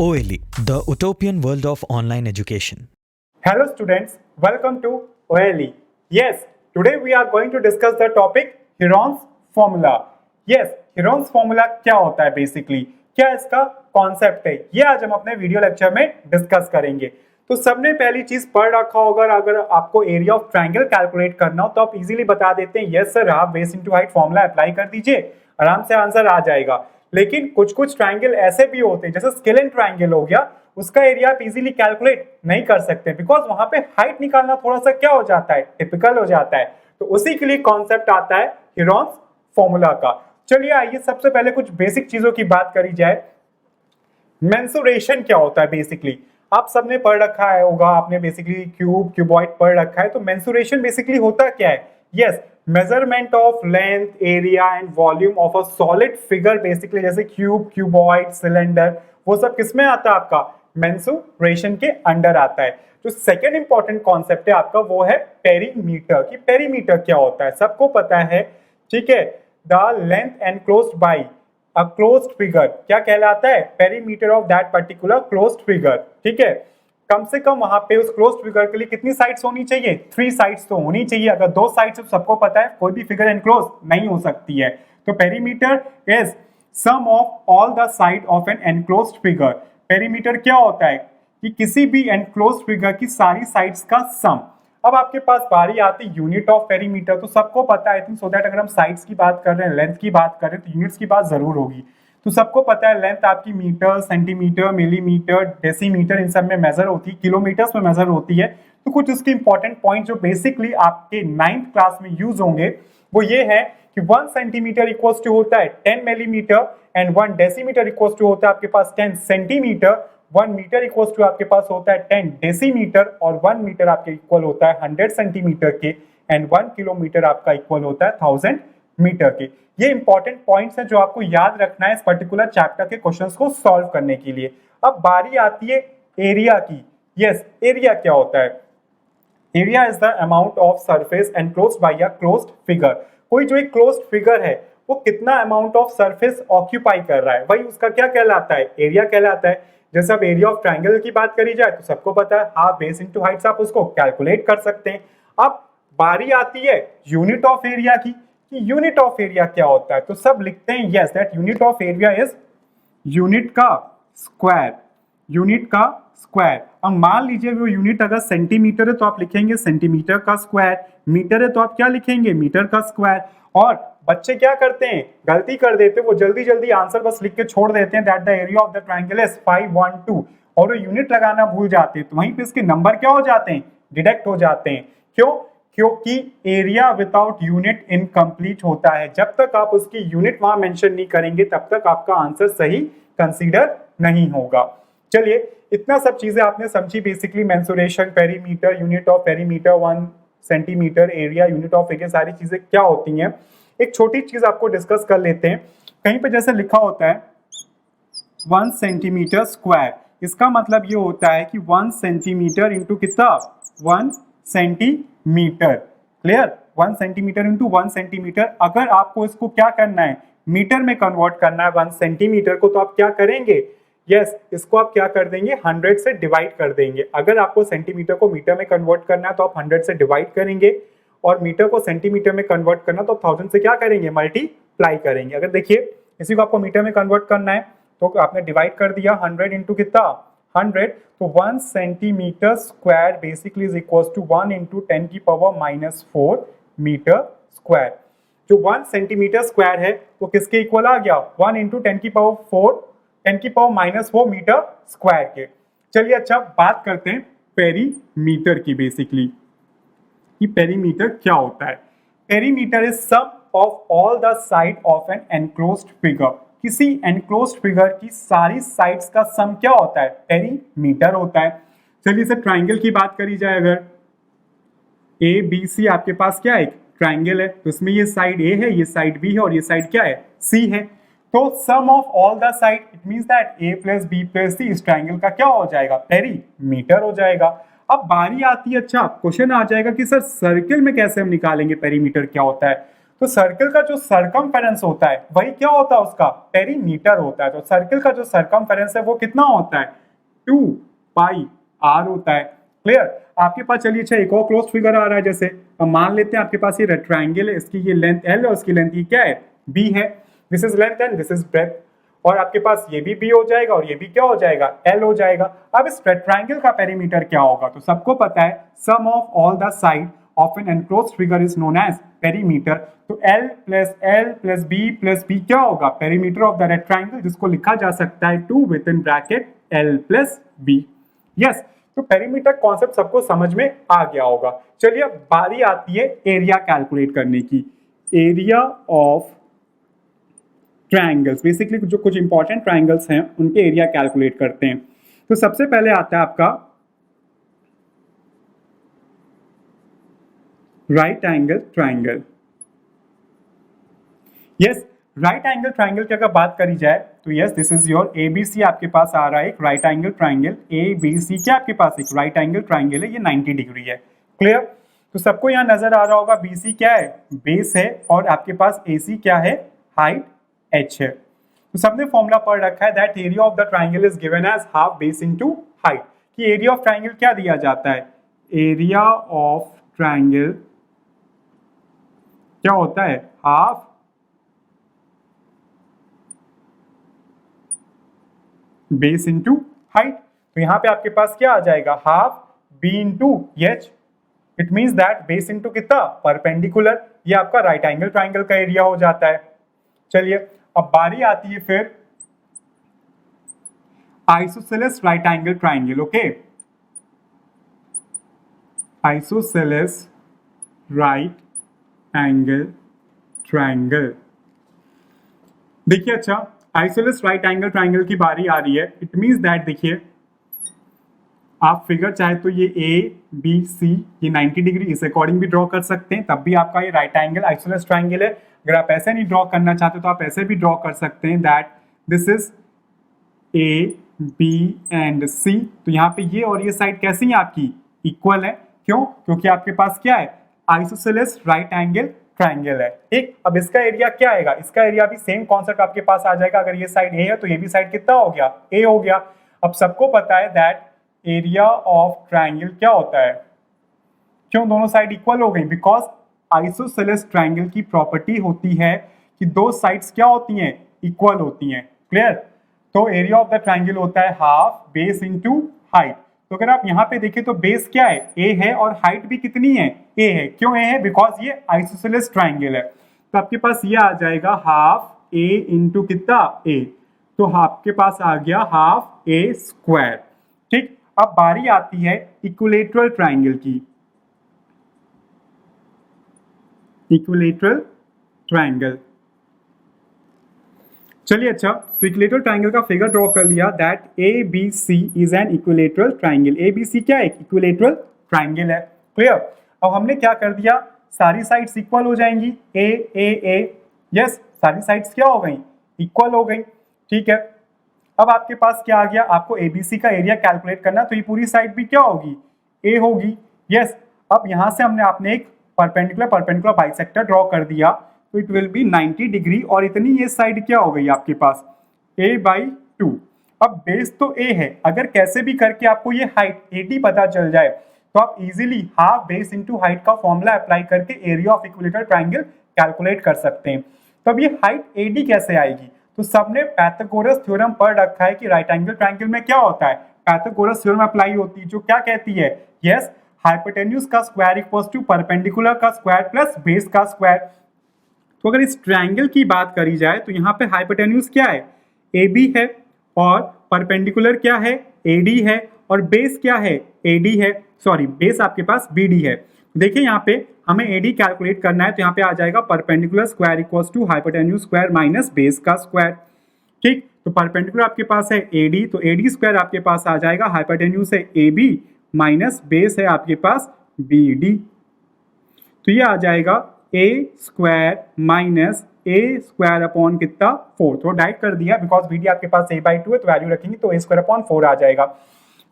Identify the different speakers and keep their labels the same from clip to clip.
Speaker 1: OLE, the utopian world of online education.
Speaker 2: Hello students, welcome to OLE. Yes, today we are going to discuss the topic Heron's formula. Yes, Heron's formula क्या होता है basically, क्या इसका concept है, ये आज हम अपने वीडियो लेक्चर में डिस्कस करेंगे। तो सबने पहली चीज पढ़ रखा होगा, अगर आपको एरिया ऑफ ट्रायंगल कैलकुलेट करना हो तो आप इजीली बता देते हैं yes sir half base into height formula apply कर दीजिए, आराम से आंसर आ जाएगा। लेकिन कुछ कुछ ट्रायंगल ऐसे भी होते हैं, जैसे स्केलेन ट्रायंगल हो गया, उसका एरिया आप इजीली कैलकुलेट नहीं कर सकते बिकॉज वहां पे हाइट निकालना थोड़ा सा क्या हो जाता है, टिपिकल हो जाता है। तो उसी के लिए कॉन्सेप्ट आता है हेरॉन्स फॉर्मूला का। चलिए आइए सबसे पहले कुछ बेसिक चीजों की बात करी जाए। मेंसुरेशन क्या होता है बेसिकली, आप सबने पढ़ रखा है होगा, आपने बेसिकली क्यूब क्यूबॉइड पढ़ रखा है। तो मेंसुरेशन बेसिकली होता क्या है? Yes, measurement of length, area and volume of a solid figure basically, जैसे क्यूब, क्यूबॉइड, सिलेंडर, वो सब किसमें आता है? आपका मेंसुरेशन के अंडर आता है। जो सेकेंड इंपॉर्टेंट कॉन्सेप्ट है आपका वो है पेरीमीटर। की पेरीमीटर क्या होता है सबको पता है, ठीक है। The length enclosed bye a closed figure क्या कहलाता है? Perimeter of that particular closed figure, ठीक है। कम से कम वहां पे उस क्लोज्ड फिगर के लिए कितनी साइड्स होनी चाहिए? 3 साइड्स तो होनी चाहिए। अगर 2 साइड्स तो सबको पता है कोई भी फिगर एनक्लोज नहीं हो सकती है। तो perimeter is sum of all the side of an enclosed figure. Perimeter क्या होता है कि किसी भी एनक्लोज्ड फिगर की सारी साइड्स का सम। अब आपके पास बारी आती यूनिट ऑफ पेरीमीटर, तो सबको पता है, आई थिंक सो दैट अगर हम साइड्स की बात कर रहे हैं, लेंथ की बात कर रहे हैं, तो यूनिट्स की बात जरूर होगी। तो सबको पता है लेंथ आपकी मीटर, सेंटीमीटर, मिलीमीटर, डेसीमीटर, इन सब में मेजर होती है, किलोमीटर्स में मेजर होती है। तो कुछ उसके इंपॉर्टेंट पॉइंट जो बेसिकली आपके 9th क्लास में यूज होंगे वो ये है कि 1 सेंटीमीटर इक्वल्स टू होता है 10 millimetre and 1 decimetre equals to होता है आपके पास 10 सेंटीमीटर, 1 मीटर इक्वल्स टू आपके पास होता है 10 डेसीमीटर और 1 मीटर आपके इक्वल होता है 100 सेंटीमीटर के एंड 1 किलोमीटर आपका इक्वल होता है 1000 मीटर के। ये इंपॉर्टेंट पॉइंट्स हैं जो आपको याद रखना है इस पर्टिकुलर चैप्टर के क्वेश्चंस को सॉल्व करने के लिए। अब बारी आती है एरिया की। यस, एरिया क्या होता है? Area is the amount of surface enclosed bye a closed figure. कोई जो एक क्लोज्ड फिगर है वो कितना अमाउंट ऑफ सरफेस ऑक्यूपाई कर रहा है, वही उसका क्या कहलाता है? एरिया कहलाता है। जैसे अब एरिया ऑफ ट्रायंगल की बात करी जाए तो सबको पता है हाफ बेस इनटू हाइट, आप उसको कैलकुलेट कर सकते हैं। अब बारी आती है यूनिट ऑफ एरिया की, कि यूनिट ऑफ एरिया क्या होता है। तो सब लिखते हैं yes that unit of area is unit का स्क्वायर। यूनिट का स्क्वायर। अब मान लीजिए वो यूनिट अगर सेंटीमीटर है तो आप लिखेंगे सेंटीमीटर का स्क्वायर, मीटर है तो आप क्या लिखेंगे? मीटर का स्क्वायर। और बच्चे क्या करते हैं, गलती कर देते हैं, वो जल्दी जल्दी आंसर बस लिख के छोड़ देते हैं that the area of the triangle is 512 और वो यूनिट लगाना भूल जाते हैं, तो वहीं पे इसके नंबर क्या हो जाते हैं? डिडक्ट हो जाते हैं। क्यों? क्योंकि एरिया विदाउट यूनिट इनकम्प्लीट होता है। जब तक आप उसकी यूनिट वहां मेंशन नहीं करेंगे तब तक आपका आंसर सही कंसीडर नहीं होगा। चलिए, इतना सब चीजें आपने समझी basically, mensuration, perimeter, unit of perimeter, 1 centimetre, area, unit of area, सारी चीजें क्या होती हैं। एक छोटी चीज आपको डिस्कस कर लेते हैं। कहीं पे जैसे लिखा होता है 1 सेंटीमीटर स्क्वायर, इसका मतलब ये होता है कि 1 सेंटीमीटर इंटू कितना? 1 centimetre. Clear? 1 centimetre into 1 centimetre. अगर आपको इसको क्या करना है, मीटर में कन्वर्ट करना है 1 सेंटीमीटर को, तो आप क्या करेंगे? यस, इसको आप क्या कर देंगे? 100 से डिवाइड कर देंगे। अगर आपको सेंटीमीटर को मीटर में कन्वर्ट करना है तो आप 100 से डिवाइड करेंगे और मीटर को सेंटीमीटर में कन्वर्ट करना तो 1000 से क्या करेंगे? मल्टीप्लाई करेंगे। अगर देखिए इसी को आपको मीटर में कन्वर्ट करना है तो आपने डिवाइड कर दिया 100 इंटू कितना? 100। तो 1 centimetre square basically is equal to 1 into 10 की पावर -4 मीटर स्क्वायर। जो 1 सेंटीमीटर स्क्वायर है वो किसके इक्वल आ गया? 1 इंटू 10 की पावर 4, 10 की पावर -4 मीटर स्क्वायर के। चलिए अच्छा, बात करते हैं पेरीमीटर की बेसिकली, कि पेरीमीटर क्या होता है। Perimeter is sum of all the side of an enclosed figure. किसी एनक्लोज्ड फिगर की सारी साइड्स का सम क्या होता है? पेरीमीटर होता है। चलिए इसे ट्रायंगल की बात करी जाए, अगर ए बी सी आपके पास क्या है? एक ट्रायंगल है, तो इसमें ये साइड ए है, ये साइड बी है और ये साइड क्या है? सी है। तो sum of all the side, it means that a plus B plus c इस ट्रायंगल का क्या हो जाएगा? पेरीमीटर हो जाएगा। अब बारी आती है, अच्छा क्वेश्चन आ जाएगा कि सर सर्किल में कैसे हम निकालेंगे पेरीमीटर क्या होता है। तो सर्कल का जो सरकमफेरेंस होता है वही क्या होता है, उसका पेरीमीटर होता है। तो सर्कल का जो सरकमफेरेंस है वो कितना होता है, 2 पाई r होता है। क्लियर। आपके पास चलिए अच्छा एक और क्लोज फिगर आ रहा है, जैसे अब मान लेते हैं आपके पास ये रेक्टेंगल है, इसकी ये लेंथ l और इसकी लेंथ ये क्या है, b है। This is length and this is breadth. और आपके पास ये भी b हो जाएगा और ये भी क्या हो जाएगा, l हो जाएगा। अब इस रेक्टेंगल का पेरीमीटर क्या होगा, तो सबको पता है sum of all the side of an enclosed figure is known as perimeter. तो l प्लस b क्या होगा, पेरीमीटर ऑफ द रेक्टेंगल, जिसको लिखा जा सकता है 2 with in bracket l plus b। Yes, तो पेरीमीटर कॉन्सेप्ट सबको समझ में आ गया होगा। चलिए अब बारी आती है एरिया कैलकुलेट करने की। एरिया ऑफ ट्रायंगल्स, बेसिकली जो कुछ इंपॉर्टेंट ट्रायंगल्स हैं उनके एरिया कैलकुलेट करते हैं। तो सबसे पहले आता है आपका right angle triangle. Yes, right angle triangle की अगर बात करी जाए तो yes this is your ABC, आपके पास आ रहा है एक राइट एंगल ट्रायंगल। एबीसी क्या आपके पास एक राइट एंगल ट्रायंगल है, ये 90 डिग्री है। क्लियर। तो सबको यहाँ नजर आ रहा होगा बीसी क्या है, बेस है, और आपके पास एसी क्या है, हाइट h है। तो सबने फॉर्मूला पढ़ रखा है that area of the triangle is given as half base into height. कि एरिया ऑफ ट्रायंगल क्या दिया जाता है, एरिया ऑफ ट्रायंगल क्या होता है, हाफ बेस इंटू हाइट। तो यहां पे आपके पास क्या आ जाएगा, half B into H. It means that base into कितना, परपेंडिकुलर। ये आपका राइट एंगल ट्रायंगल का एरिया हो जाता है। चलिए अब बारी आती है फिर isosceles right angle triangle. Okay, isosceles right angle triangle. देखिए अच्छा, आइसोसेलेस राइट एंगल ट्रायंगल की बारी आ रही है। इट मींस दैट देखिए आप फिगर चाहे तो ये ए बी सी ये 90 डिग्री इस अकॉर्डिंग भी ड्रॉ कर सकते हैं, तब भी आपका ये राइट एंगल आइसोसेलेस ट्रायंगल है। अगर आप ऐसे नहीं ड्रॉ करना चाहते तो आप ऐसे भी ड्रॉ कर सकते हैं that this is a b and c. तो यहाँ पे ये और ये साइड कैसी है आपकी, इक्वल है। क्यों, क्योंकि आपके पास क्या है, आइसोसेलेस राइट एंगल ट्रायंगल है। ठीक, अब इसका एरिया क्या आएगा, इसका एरिया भी सेम कॉन्सेप्ट आपके पास आ जाएगा। अगर ये साइड ए है तो ये भी साइड कितना हो गया, ए हो गया। अब सबको पता है दैट एरिया ऑफ ट्रायंगल क्या होता है, क्यों दोनों साइड इक्वल हो गई, बिकॉज आइसोसेलेस ट्रायंगल की प्रॉपर्टी होती है कि दो साइड्स क्या होती हैं, इक्वल होती हैं। क्लियर। तो एरिया ऑफ द ट्रायंगल होता है हाफ बेस इनटू हाइट। तो अगर आप यहाँ पे देखें तो बेस क्या है, ए है, और हाइट भी कितनी है, ए है। क्यों ए है, बिकॉज ये आइसोसेलेस ट्रायंगल है। तो आपके पास ये आ जाएगा हाफ ए इंटू कितना, ए। तो आपके पास आ गया हाफ ए स्क्वायर। ठीक, अब बारी आती है इक्विलेटरल ट्रायंगल की। इक्विलेटरल ट्रायंगल, चलिए अच्छा, तो इक्विलेटरल ट्रायंगल का फिगर ड्रॉ कर लिया that A B C is an equilateral triangle. A B C क्या है, इक्विलेटरल ट्रायंगल है। क्लियर। अब हमने क्या कर दिया, सारी साइड्स इक्वल हो जाएंगी, ए ए ए। यस, सारी साइड्स क्या हो गई, इक्वल हो गई। ठीक है, अब आपके पास क्या आ गया, आपको एबीसी का एरिया कैलकुलेट करना, तो ये पूरी साइड भी क्या होगी, ए होगी। यस, अब यहां से आपने एक परपेंडिकुलर बाइसेक्टर ड्रॉ कर दिया, तो इट विल बी 90 डिग्री, और इतनी ये साइड क्या हो गई आपके पास, a/2। अब बेस तो a है, अगर कैसे भी करके आपको ये हाइट AD पता चल जाए तो आप easily half base into height का फॉर्मूला अप्लाई करके area of equilateral triangle calculate कर सकते हैं। तो अब ये हाइट AD कैसे आएगी, तो सबने पाइथागोरस थ्योरम पढ़ रखा है कि राइट एंगल ट्रायंगल में क्या होता है, पाइथागोरस थ्योरम अप्लाई होती है, जो क्या कहती है, यस हाइपोटेन्यूज का स्क्वायर इक्वल्स टू परपेंडिकुलर का स्क्वायर प्लस बेस का स्क्वायर। तो अगर इस ट्रायंगल की बात करी जाए तो यहाँ पे हाइपोटेन्यूज क्या है, AB है, और परपेंडिकुलर क्या है, AD है, और बेस क्या है, AD है, सॉरी बेस आपके पास BD है। देखिए यहाँ पे हमें AD कैलकुलेट करना है, तो यहाँ पे आ जाएगा perpendicular square equals to hypotenuse square minus base का स्क्वायर। ठीक, तो परपेंडिकुलर आपके पास है AD, तो AD स्क्वायर आपके पास आ जाएगा, हाइपोटेन्यूज है AB माइनस बेस है आपके पास BD। तो ये आ जाएगा a square minus a square upon कितना 4। तो डाइट कर दिया, बिकॉज BD आपके पास a/2 है, तो वैल्यू रखेंगे तो a स्क्वायर अपॉन 4 आ जाएगा।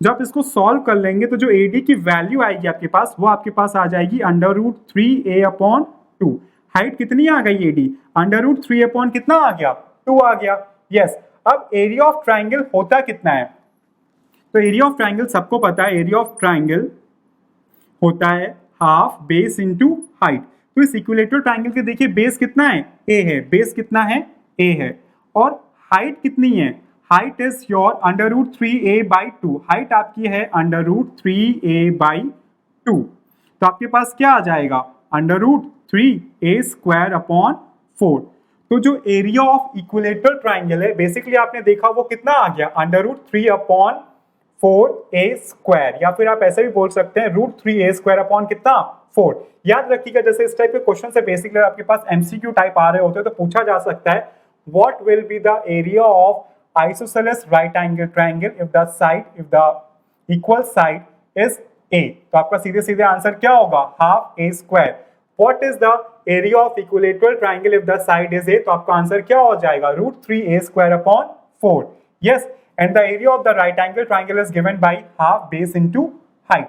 Speaker 2: जब आप इसको सॉल्व कर लेंगे तो जो AD की वैल्यू आएगी आपके पास, वो आपके पास आ जाएगी √3a/2। हाइट कितनी आ गई AD, √3 अपॉन कितना आ गया, 2 आ गया। यस, अब एरिया ऑफ ट्राइंगल होता कितना है, तो एरिया ऑफ ट्राइंगल सबको पता है, एरिया ऑफ ट्राइंगल होता है हाफ बेस इंटू हाइट। तो इस इक्विलेटरल ट्राइंगल के देखिए बेस कितना है, A है, बेस कितना है, A है, और हाइट कितनी है, height is your √3a/2, height आपकी है √3a/2। तो आपके पास क्या आ जाएगा, √3a²/4। तो जो एरिया ऑफ इक्विलेटरल ट्राइंगल है बेसिकली आपने देखा वो कितना आ गया, √3/4a², या फिर आप ऐसे भी बोल सकते हैं √3a² अपॉन कितना, 4। याद रखिएगा जैसे इस टाइप के क्वेश्चन से बेसिकली आपके पास MCQ टाइप आ रहे होते हैं तो पूछा जा सकता है what will be the area of isosceles right angle triangle if the equal side is A। तो आपका सीधे सीधे आंसर क्या होगा, half A²। What is the area of equilateral triangle if the side is A, तो आपका answer क्या हो जाएगा, √3a² upon 4। Yes, and the area of the right angle triangle is given by half base into height.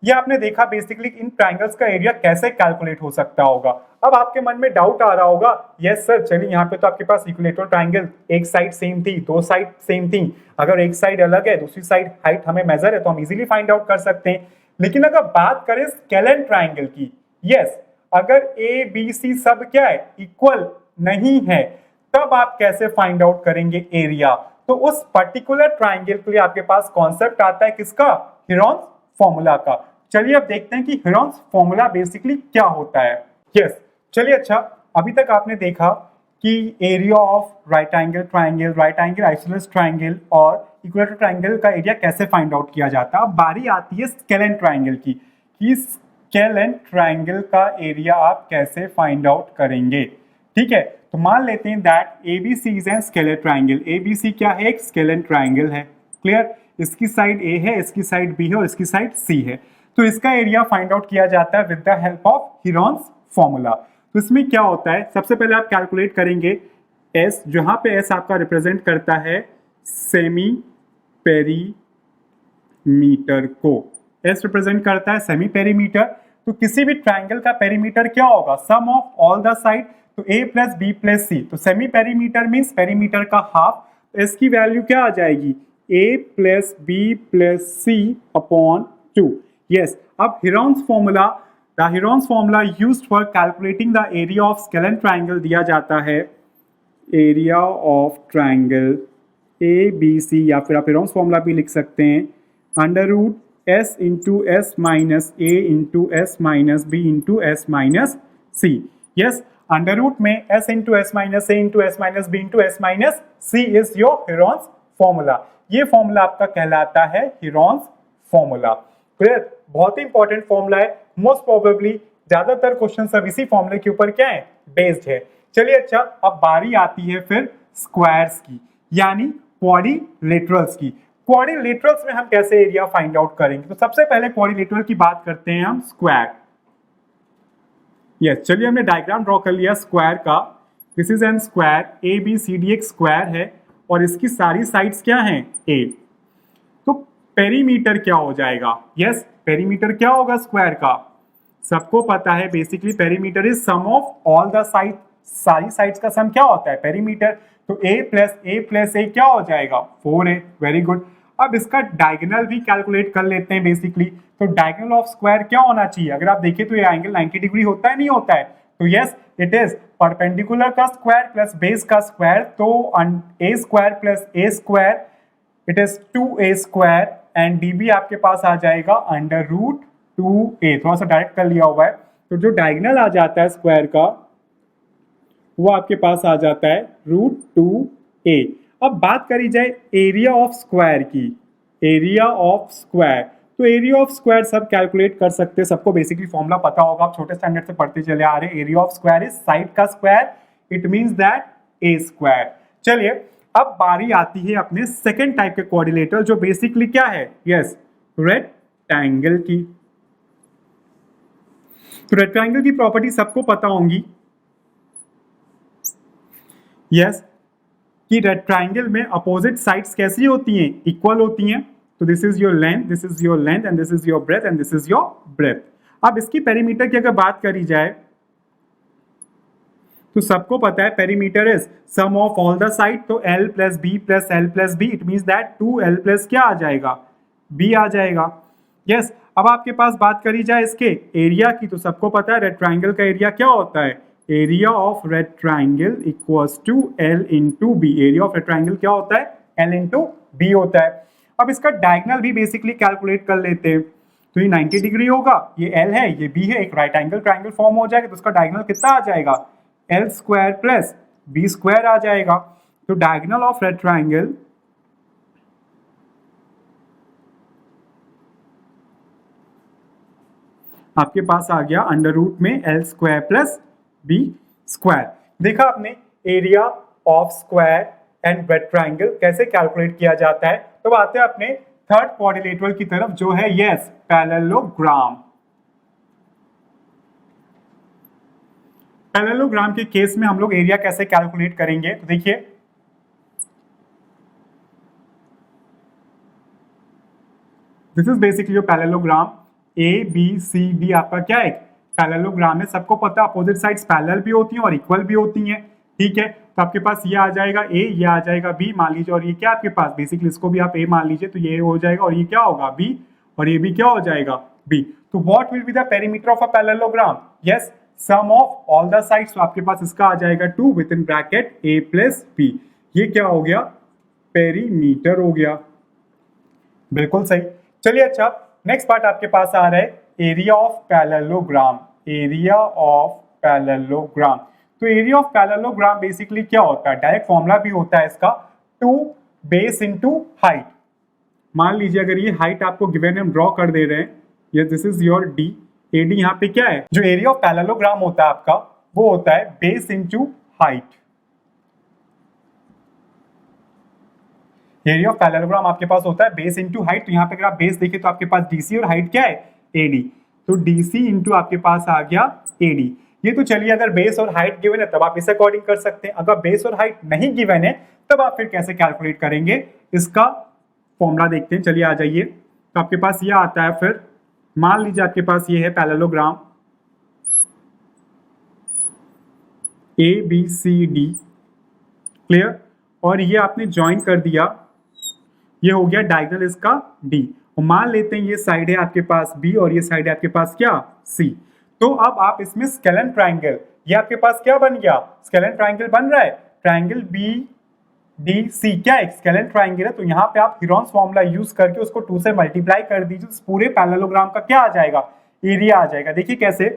Speaker 2: ये आपने देखा basically इन triangles का area कैसे कैलकुलेट हो सकता होगा। अब आपके मन में डाउट आ रहा होगा, यस सर चलिए यहाँ पे तो आपके पास इक्विलेटरल ट्राइंगल एक साइड सेम थी, दो साइड सेम थी, अगर एक साइड अलग है दूसरी साइड हाइट हमें मेजर है तो हम इजीली फाइंड आउट कर सकते हैं। लेकिन अगर बात करें स्केलेन ट्राइंगल की, यस अगर ABC सब क्या है, इक्वल नहीं है, तब आप कैसे फाइंड आउट करेंगे एरिया। तो उस पर्टिकुलर ट्राइंगल के लिए आपके पास कॉन्सेप्ट आता है किसका, हेरोन्स फॉर्मूला का। चलिए अब देखते हैं कि हेरोन्स फॉर्मूला बेसिकली क्या होता है। यस, चलिए अच्छा, अभी तक आपने देखा कि area of right angle triangle, right angle isosceles triangle और इक्विलेटरल ट्राइंगल का एरिया कैसे फाइंड आउट किया जाता है। अब बारी आती है स्केलेन ट्राइंगल की, कि स्केलेन ट्राइंगल का एरिया आप कैसे फाइंड आउट करेंगे। ठीक है, तो मान लेते हैं that ABC is an scalene triangle. ABC क्या है, एक स्केलेन ट्राइंगल है। क्लियर, इसकी साइड A है, इसकी साइड B है और इसकी साइड C है। तो इसका एरिया फाइंड आउट किया जाता है with the help of Heron's formula. तो इसमें क्या होता है, सबसे पहले आप कैलकुलेट करेंगे S, जहां पे S आपका रिप्रेजेंट करता है सेमी पेरीमीटर को, S रिप्रेजेंट करता है सेमी पेरीमीटर। तो किसी भी ट्राइंगल का पेरीमीटर क्या होगा, सम ऑफ ऑल द साइड, तो A + B + C। तो सेमी पेरीमीटर मींस पेरीमीटर का हाफ, तो S की वैल्यू क्या आ जाएगी, A + B + C upon 2। Yes, अब Heron's formula, the Heron's formula used for calculating the area of scalene triangle दिया जाता है area of triangle ABC, या फिर आप Heron's formula भी लिख सकते हैं √S into S minus A into S minus B into S minus C। Yes, under root में S into S minus A into S minus B into S minus C is your Heron's formula। ये formula आपका कहलाता है Heron's formula। Clear, बहुत ही important formula है, most probably ज्यादातर question सब इसी फॉर्मूले के ऊपर क्या है, बेस्ड है। चलिए अच्छा, अब बारी आती है फिर स्क्वायर्स की, यानी क्वाड्रिलेटरल्स की। क्वाड्रिलेटरल्स में हम कैसे एरिया फाइंड आउट करेंगे, तो सबसे पहले क्वाड्रिलेटरल की बात करते हैं हम स्क्वायर। यस, चलिए हमने डायग्राम ड्रॉ कर लिया स्क्वायर का। This is an square, ABCD एक स्क्वायर है और इसकी सारी साइड्स क्या हैं, A। तो पेरीमीटर क्या हो जाएगा, यस पेरीमीटर क्या होगा स्क्वायर का, सबको पता है basically perimeter is sum of all the side, सारी साइड्स का सम क्या होता है पेरीमीटर। तो A + A क्या हो जाएगा, 4A। वेरी गुड, अब इसका डायगोनल भी कैलकुलेट कर लेते हैं बेसिकली। तो डायगोनल ऑफ स्क्वायर क्या होना चाहिए, अगर आप देखें तो ये एंगल 90 डिग्री होता है, नहीं होता है, तो यस इट इज परपेंडिकुलर का स्क्वायर प्लस बेस का स्क्वायर, तो A² + A² it is 2A² and dB आपके पास आ जाएगा √2A। थोड़ा सा डायरेक्ट कर लिया हुआ है, तो जो डायगोनल आ जाता है स्क्वायर का वो आपके पास आ जाता है √2A। अब बात करी जाए एरिया ऑफ स्क्वायर की, एरिया ऑफ स्क्वायर, तो एरिया ऑफ स्क्वायर सब कैलकुलेट कर सकते हैं, सबको बेसिकली फॉर्मूला पता होगा, आप छोटे स्टैंडर्ड से पढ़ते चले आ रहे हैं। Area of square is side का square, it means that A²। चलिए अब बारी आती है अपने सेकेंड टाइप के कोऑर्डिनेटर, जो बेसिकली क्या है, यस रेक्टेंगल की। तो रेक्टेंगल की प्रॉपर्टी सबको पता होंगी, यस कि रेक्टेंगल में अपोजिट साइड्स कैसी होती हैं, इक्वल होती हैं। तो this is your length, this is your length and this is your breadth and this is your breadth. अब इसकी पेरीमीटर की अगर बात करी जाए तो सबको पता है perimeter is sum of all the side, तो L plus B plus L plus B, it means that 2L plus क्या आ जाएगा, B आ जाएगा। यस अब आपके पास बात करी जाए इसके एरिया की, तो सबको पता है रेड ट्राइंगल का एरिया क्या होता है, area of rectangle equals to L into B. Area of rectangle क्या होता है, L इंटू बी होता है। अब इसका डायगोनल भी बेसिकली कैलकुलेट कर लेते हैं, तो ये 90 डिग्री होगा, ये L है ये B है, एक राइट एंगल ट्राइंगल फॉर्म हो जाएगा, तो उसका डायगोनल कितना आ जाएगा, L square plus B square आ जाएगा। तो डायगोनल ऑफ रेड ट्राइंगल आपके पास आ गया अंडर रूट में L square plus B square. देखा आपने area of square and red triangle कैसे कैलकुलेट किया जाता है। तो आते हैं अपने थर्ड क्वाड्रिलेटरल की तरफ जो है यस पैरेललोग्राम। पैरेललोग्राम के केस में हम लोग एरिया कैसे कैलकुलेट करेंगे, तो देखिए this is basically your parallelogram. A B C D आपका क्या है, पैरेललोग्राम है। सबको पता है अपोजिट साइड्स पैरेलल भी होती हैं और इक्वल भी होती हैं, ठीक है। तो आपके पास ये आ जाएगा ए, ये आ जाएगा बी मान लीजिए, और ये क्या आपके पास बेसिकली इसको भी आप ए मान लीजिए, तो ये हो जाएगा और ये क्या होगा बी, और ये भी क्या हो जाएगा बी। तो what will be the perimeter of a parallelogram, yes sum of all the sides. तो आपके पास इसका आ जाएगा 2 with in bracket A plus B. ये क्या हो गया, पेरीमीटर हो गया, बिल्कुल सही। चलिए अच्छा नेक्स्ट पार्ट आपके पास आ रहा है area of parallelogram. Area of parallelogram, तो एरिया ऑफ पैरेललोग्राम बेसिकली क्या होता है, डायरेक्ट फॉर्मूला भी होता है इसका, 2 बेस इनटू हाइट। मान लीजिए अगर ये हाइट आपको गिवन हम ड्रॉ कर दे रहे हैं, ये this is your D, AD यहाँ पे क्या है, जो एरिया ऑफ पैरेललोग्राम होता है आपका वो होता है base into height. Area of parallelogram आपके पास होता है बेस इनटू हाइट। तो यहाँ पे अगर आप बेस देखें तो आपके पास डीसी और हाइट क्या है एडी, तो डीसी इंटू आपके पास आ गया एडी। ये तो चलिए अगर बेस और हाइट गिवन है तब आप इस अकॉर्डिंग कर सकते हैं, अगर बेस और हाइट नहीं गिवन है तब आप फिर कैसे कैलकुलेट करेंगे, इसका फॉर्मूला देखते हैं। चलिए आ जाइए, तो आपके पास ये आता है, फिर मान लीजिए आपके पास ये है parallelogram A B C D, clear, और ये आपने ज्वाइन कर दिया, ये हो गया डायगोनल इसका D। और मान लेते हैं ये साइड है आपके पास B और ये साइड है आपके पास क्या C। तो अब आप इसमें स्केलन ट्राइंगल, ये आपके पास क्या बन गया, स्केलन ट्राइंगल बन रहा है, ट्राइंगल BDC क्या है, स्केलन ट्राइंगल है। तो यहाँ पे आप हीरोन्स फॉर्मूला यूज करके उसको 2 से मल्टीप्लाई कर दीजिए, तो पूरे पैरेललोग्राम का क्या आ जाएगा, एरिया आ जाएगा। देखिए कैसे,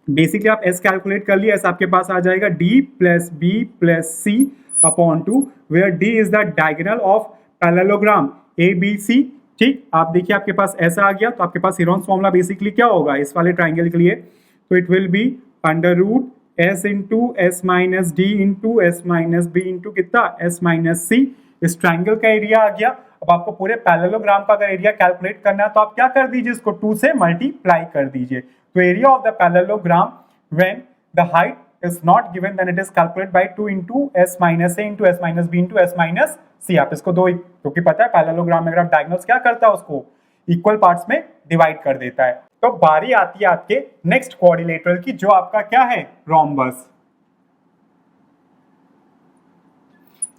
Speaker 2: बेसिकली आप S कैलकुलेट कर लिया, S आपके पास आ जाएगा D plus B plus C upon 2, where D is the diagonal of parallelogram ABC। ठीक, आप देखिए आपके पास ऐसा आ गया, तो आपके पास हीरोन्स फॉर्मूला बेसिकली क्या होगा इस वाले ट्राइंगल के लिए, तो it will be under root S into S minus D into S minus B into कितना S माइनस सी। इस ट्राइंगल का एरिया आ गया। अब आपको पूरे पैरेललोग्राम का अगर एरिया कैलकुलेट करना है तो आप क्या कर दीजिए, इसको 2 से मल्टीप्लाई कर दीजिए। तो area of the parallelogram when the height is not given then it is calculated by 2 into s minus a into s minus b into s minus c। आप इसको दो, क्योंकि पता है पैरेललोग्राम में अगर आप डायगोनल्स क्या करता है उसको इक्वल पार्ट्स में डिवाइड कर देता है। तो बारी आती है आपके नेक्स्ट क्वाड्रिलेटरल की, जो आपका क्या है रोम्बस।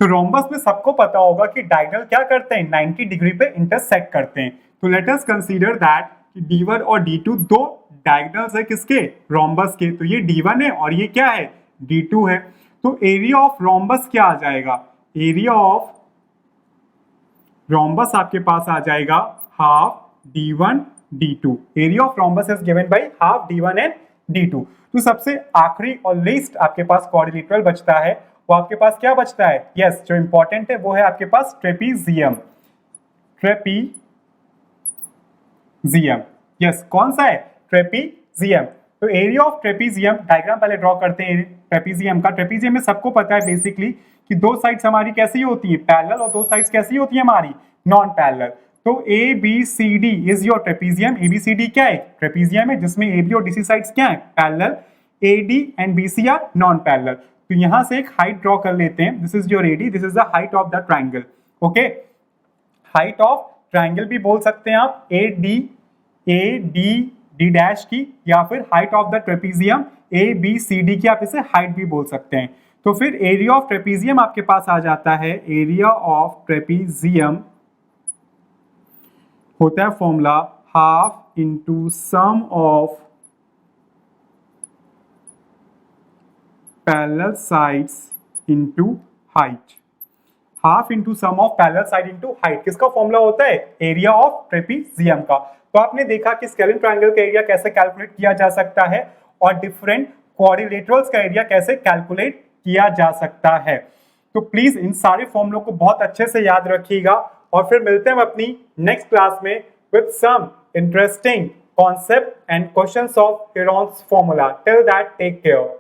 Speaker 2: तो रोम्बस में सबको पता होगा कि डायगोनल क्या करते हैं, 90 डिग्री पे इंटरसेक्ट करते हैं। तो लेट अस कंसीडर दैट कि D1 और D2 दो डायगोनल्स है किसके, रोम्बस के। तो ये D1 है और ये क्या है D2 है। तो एरिया ऑफ रोम्बस क्या आ जाएगा, एरिया ऑफ रोम्बस आपके पास आ जाएगा half D1 D2। Area of rhombus is given by half D1 and D2। तो सबसे आखिरी और लीस्ट आपके पास क्वाड्रिलेटरल बचता है, वो आपके पास क्या बचता है, यस जो इंपॉर्टेंट है वो है आपके पास ट्रेपीजियम। ट्रेपीजियम, यस कौन सा है, ट्रेपीजियम। तो एरिया ऑफ ट्रेपीजियम, डायग्राम पहले ड्रॉ करते हैं ट्रेपीजियम का। ट्रेपीजियम में सबको पता है बेसिकली कि दो साइड्स हमारी कैसी होती है, पैरेलल, और दो साइड्स कैसी होती है हमारी नॉन पैरेलल। तो A B C D is your trapezium. A B C D क्या है, ट्रेपीजियम है, जिसमें ए बी और डी सी साइड्स क्या है, parallel. A D and B C are non parallel. तो यहां से एक हाइट ड्रॉ कर लेते हैं, this is your A D, this is the height of the triangle. Okay, height of triangle भी बोल सकते हैं आप ए डी डी डैश की, या फिर height of the trapezium ABCD की आप इसे हाइट भी बोल सकते हैं। तो फिर एरिया ऑफ ट्रेपीजियम आपके पास आ जाता है, एरिया ऑफ ट्रेपीजियम होता है formula half into sum of parallel sides into height. Half into sum of parallel side into height किसका फॉर्मूला होता है? एरिया ऑफ ट्रेपीजियम का। तो आपने देखा कि स्केलिन ट्रायंगल का एरिया कैसे कैलकुलेट किया जा सकता है और डिफरेंट क्वाड्रिलेटरल्स का एरिया कैसे कैलकुलेट किया जा सकता है। तो प्लीज इन सारे फॉर्मूलों को बहुत अच्छे से याद रखिएगा और फिर मिलते हैं हम अपनी नेक्स्ट क्लास में with some interesting concept and questions of Heron's formula. Till that take care.